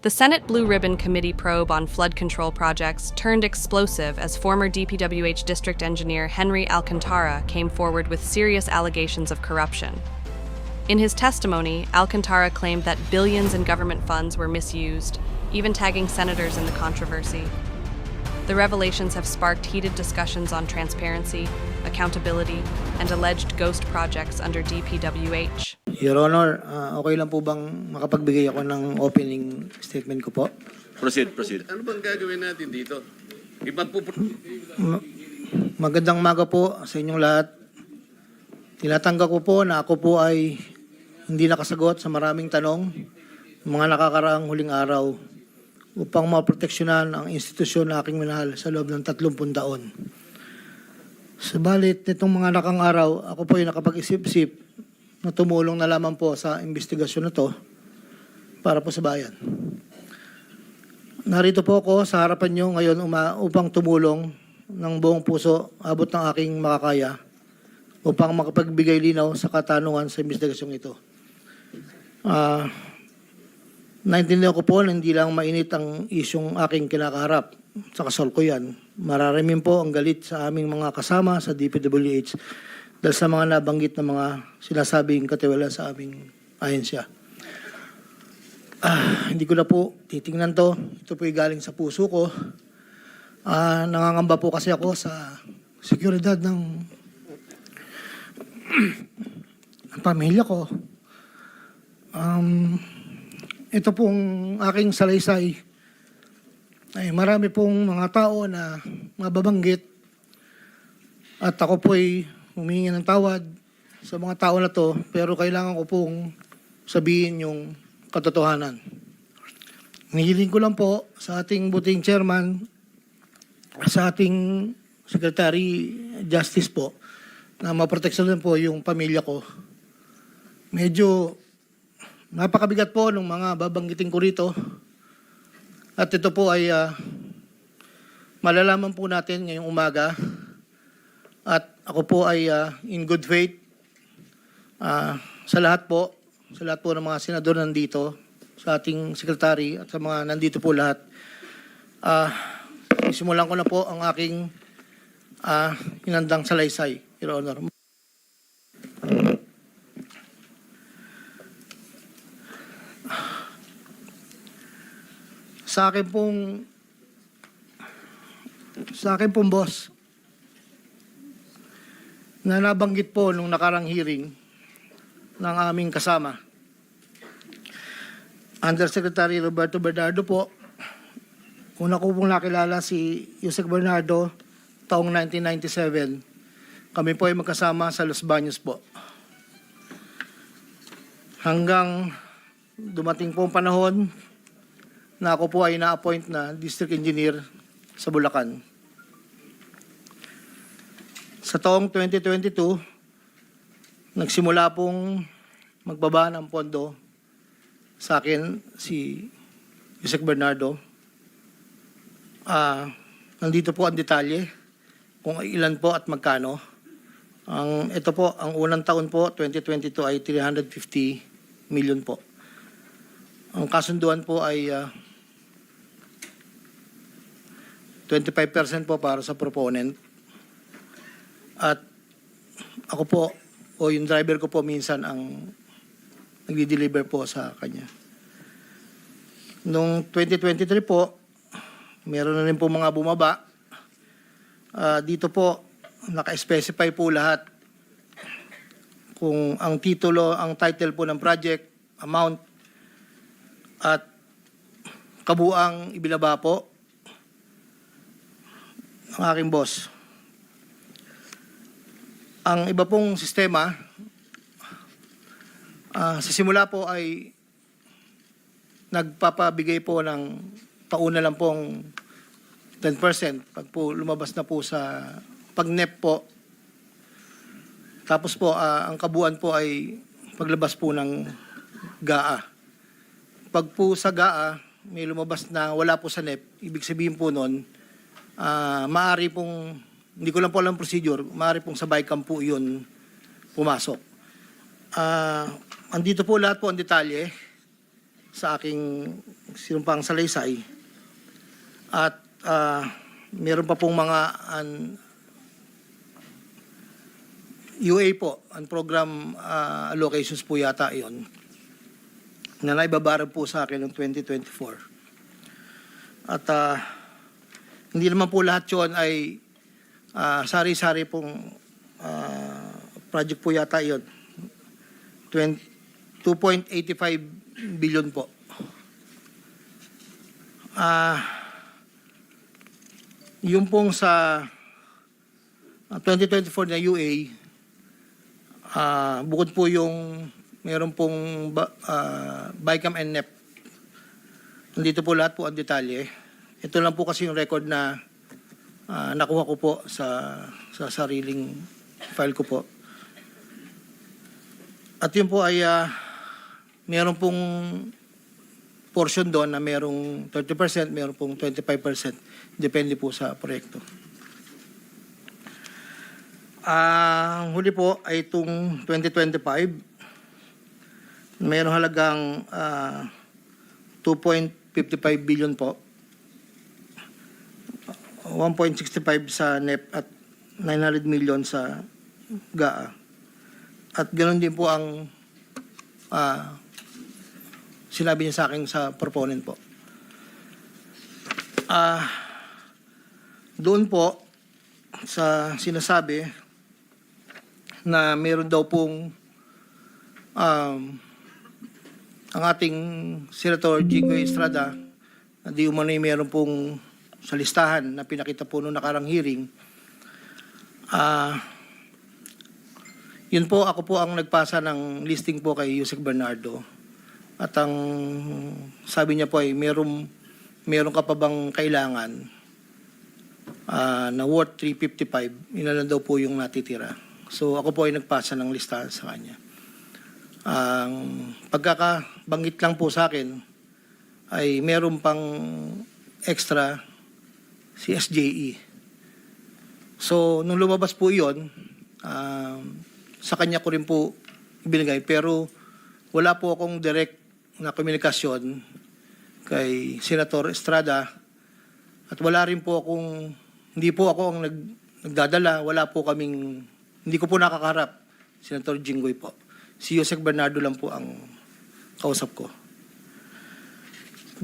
The Senate Blue Ribbon Committee probe on flood control projects turned explosive as former DPWH District Engineer Henry Alcantara came forward with serious allegations of corruption. In his testimony, Alcantara claimed that billions in government funds were misused, even tagging senators in the controversy. The revelations have sparked heated discussions on transparency, accountability, and alleged ghost projects under DPWH. Your Honor, okay lang po bang makapagbigay ako ng opening statement ko po? Proceed. Ano bang gagawin natin dito? Magandang umaga po sa inyong lahat. Tinatanggap ko po na ako po ay hindi nakasagot sa maraming tanong ng mga nakakaraang huling araw upang maproteksyonan ang institusyon na aking minahal sa loob ng 30 taon. Subalit, nitong mga nakang araw, ako po ay nakapag-isip-isip na tumulong na lamang po sa investigasyon na to para po sa bayan. Narito po ako sa harapan nyo ngayon upang tumulong ng buong puso, abot ng aking makakaya, upang makapagbigay linaw sa katanungan sa investigasyong ito. Naintindihan ko po na hindi lang mainit ang isyong aking kinakaharap sa kasalukuyan. Mararamin po ang galit sa aming mga kasama sa DPWH dahil sa mga nabanggit na mga sinasabing katiwala sa aming ahensya. Hindi ko na po titingnan to. Ito po ay galing sa puso ko. Nangangamba po kasi ako sa seguridad ng pamilya ko. Ito pong aking salaysay ay marami pong mga tao na mababanggit at ako po ay humingi ng tawad sa mga tao na to, pero kailangan ko pong sabihin yung katotohanan. Nihiling ko lang po sa ating buting chairman, sa ating Secretary Justice po, na maproteksyonan po yung pamilya ko. Medyo napakabigat po ng mga babanggitin ko rito. At ito po ay malalaman po natin ngayong umaga. At ako po ay in good faith sa lahat po ng mga senador nandito, sa ating sekretary at sa mga nandito po lahat. Simulan ko na po ang aking hinandang salaysay, Your Honor. Sa akin pong boss, na nabanggit po nung nakarang hearing ng aming kasama, Undersecretary Roberto Bernardo po. Una ko pong nakilala si Yusek Bernardo taong 1997. Kami po ay magkasama sa Los Baños po. Hanggang dumating po ang panahon na ako po ay na-appoint na District Engineer sa Bulacan. Sa taong 2022, nagsimula pong magbaba ng pondo sa akin si Yusek Bernardo. Nandito po ang detalye kung ilan po at magkano. Ito po, ang unang taon po, 2022 ay 350 million po. Ang kasunduan po ay 25% po para sa proponent. At ako po, o yung driver ko po minsan ang nagdi-deliver po sa kanya. Noong 2023 po, meron na rin po mga bumaba. Dito po, naka-specify po lahat kung ang titulo, ang title po ng project, amount, at kabuang ibinaba po ng aking boss. Ang iba pong sistema, sa simula po ay nagpapabigay po ng pauna lang pong 10%. Pag po lumabas na po sa pag-NEP po, tapos po ang kabuuan po ay paglabas po ng GAA. Pag po sa GAA, may lumabas na wala po sa NEP, ibig sabihin po nun, maaari pong, hindi ko lang po alam procedure, maaari pong sa BICAM po yun pumasok. Andito po lahat po ang detalye sa aking sinumpang salaysay. At meron pa pong mga UA po, ang program allocations po yata yon na naibabaran po sa akin noong 2024. At hindi naman po lahat yon ay sari-sari pong project po yata yon. 2.85 billion po. Yung pong sa 2024 na UA, bukod po yung meron pong BICAM and NEP. Nandito po lahat po ang detalye. Ito lang po kasi yung record na nakuha ko po sa sariling file ko po. At yun po ay meron pong portion doon na merong 30%, meron pong 25%. Depende po sa proyekto. Ang huli po ay itong 2025. Mayroong halagang 2.55 billion po. 1.65 sa NEP at 900 million sa GAA. At ganoon din po ang sinabi niya sa akin sa proponent po. Doon po sa sinasabi na meron daw pong ang ating Senator Jinggoy Estrada na di umano'y meron pong sa listahan na pinakita po noong nakarang hearing. Yun po, ako po ang nagpasa ng listing po kay Yusek Bernardo. At ang sabi niya po ay meron ka pa bang kailangan na worth 355, yun na lang daw po yung natitira. So ako po ay nagpasa ng listahan sa kanya. Ang pagkakabanggit lang po sa akin ay meron pang extra si SJE. So nung lumabas po yun, sa kanya ko rin po ibinigay. Pero wala po akong direct na komunikasyon kay Senator Estrada at wala rin po akong, hindi po ako ang nagdadala, wala po kaming, hindi ko po nakakaharap, Senator Jinggoy po. Si Yusek Bernardo lang po ang kausap ko.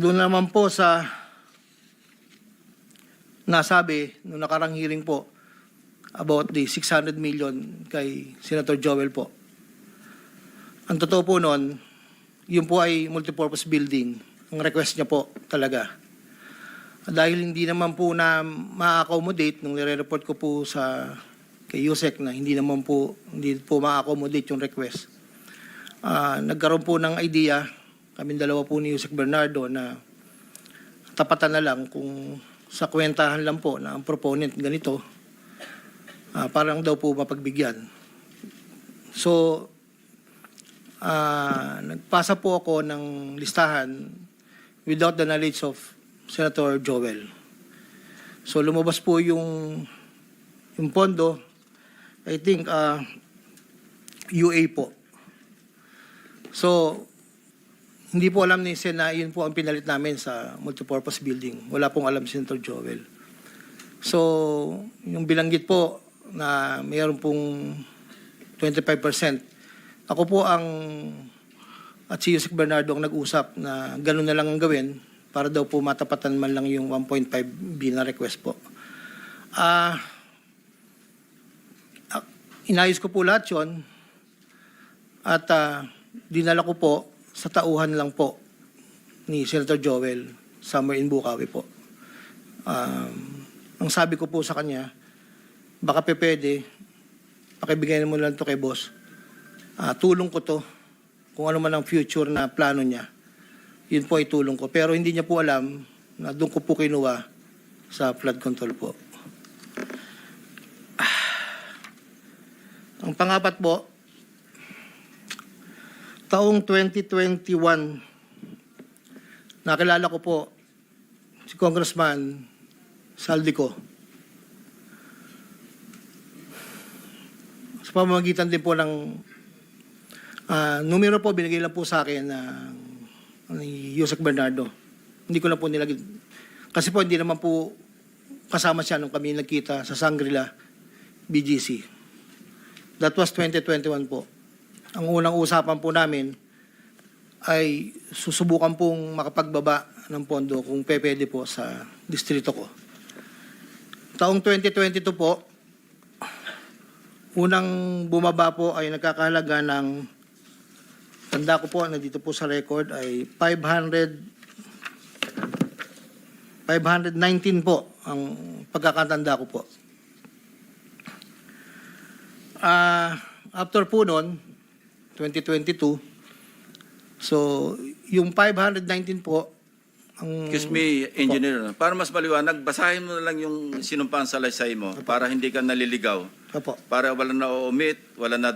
Doon naman po sa nasabi nung nakarang hearing po about the 600 million kay Senator Joel po. Ang totoo po noon, yun po ay multipurpose building. Ang request niya po talaga. Dahil hindi naman po na ma-accommodate nung nire-report ko po sa kay Yusek na hindi po ma-accommodate yung request. Nagkaroon po ng idea, kaming dalawa po ni Yusek Bernardo na tapatan na lang kung sa kwentahan lang po na ang proponent ganito, parang daw po mapagbigyan. So, nagpasa po ako ng listahan without the knowledge of Senator Joel. So, lumabas po yung pondo, I think, UA po. So, hindi po alam ni Sen na yun po ang pinalit namin sa multipurpose building. Wala pong alam si Senator Joel. So, yung bilanggit po na mayroon pong 25%. Ako po ang at si Yusek Bernardo ang nag-usap na gano'n na lang ang gawin para daw po matapatan man lang yung 1.5 B na request po. Inayos ko po lahat yun at dinala ko po sa tauhan lang po ni Senator Joel somewhere in Bukawi po. Ang sabi ko po sa kanya, baka pwede, pakibigay mo lang to kay boss. Tulong ko to, kung ano man ang future na plano niya, yun po ay tulong ko. Pero hindi niya po alam na doon ko po kinuha sa flood control po. Ang pangapat po, taong 2021, nakilala ko po si Congressman Saldico. Sa pamamagitan din po ng numero po, binigay lang po sa akin ng ni Yusek Bernardo. Hindi ko na po nilagay. Kasi po hindi naman po kasama siya nung kami nagkita sa Shangri-La BGC. That was 2021 po. Ang unang usapan po namin ay susubukan pong makapagbaba ng pondo kung pwede po sa distrito ko. Taong 2022 po, unang bumaba po ay nagkakahalaga ng, tanda ko po, nandito po sa record, ay 519 po ang pagkakatanda ko po. After po noon, 2022, so yung 519 po, ang... Excuse me, engineer. Para mas maliwanag, basahin mo na lang yung sinumpang salaysay mo para hindi ka naliligaw. Opo. Para wala na o-omit, wala na